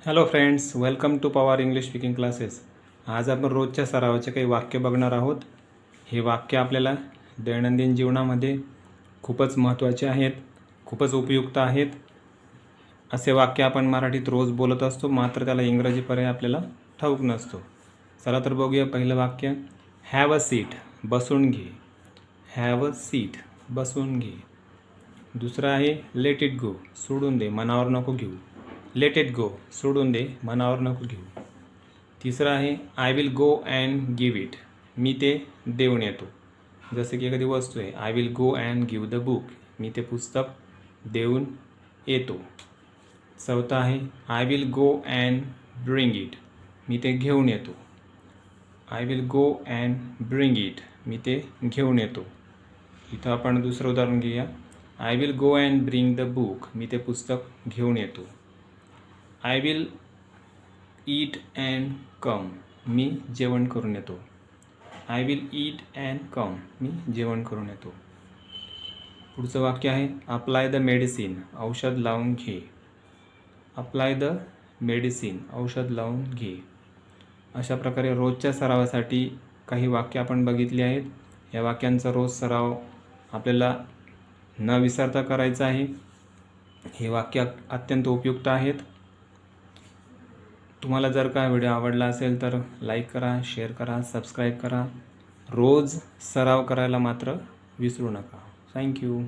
Hello friends, welcome to power English speaking classes. आज आपण रोजच्या सरावाचे काही वाक्य बघणार आहोत. हे वाक्य आपल्याला दैनंदिन जीवनामध्ये खूपच महत्त्वाचे आहेत, खूपच उपयुक्त आहेत. असे वाक्य आपण मराठीत रोज बोलत असतो, मात्र त्याला इंग्रजी पर्याय आपल्याला ठाऊक नसतो. चला तर बघूया. पहिलं वाक्य, हॅव अ सीट, बसून घे. हॅव अ सीट, बसून घे. दुसरं आहे, लेट इट गो, सोडून दे, मनावर नको घेऊ. लेट इट गो, सोडून दे, मनावर नको घेऊ. तिसरं आहे, I will go and give it, मी ते देऊन येतो. जसं की एखादी वस्तू आहे, I will go and give the book, मी ते पुस्तक देऊन येतो. चौथा आहे, I will go and bring it, मी ते घेऊन येतो. I will go and bring it, मी ते घेऊन येतो. इथं आपण दुसरं उदाहरण घेऊया. I will go and bring the book, मी ते पुस्तक घेऊन येतो. I will eat and come, मी जेवण करून येतो. I will eat and come, मी जेवण करून येतो. पुढचं वाक्य आहे, अप्लाय द मेडिसिन, औषध लावून घे. अप्लाय द मेडिसिन, औषध लावून घे. अशा प्रकारे रोजच्या सरावासाठी काही वाक्य आपण बघितली आहेत. या वाक्यांचा रोज सराव आपल्याला न विसरता करायचा आहे. हे वाक्य अत्यंत उपयुक्त आहेत. तुम्हाला जर का व्हिडिओ आवडला असेल तर लाईक करा, शेअर करा, सबस्क्राईब करा. रोज सराव करायला मात्र विसरू नका. थँक्यू.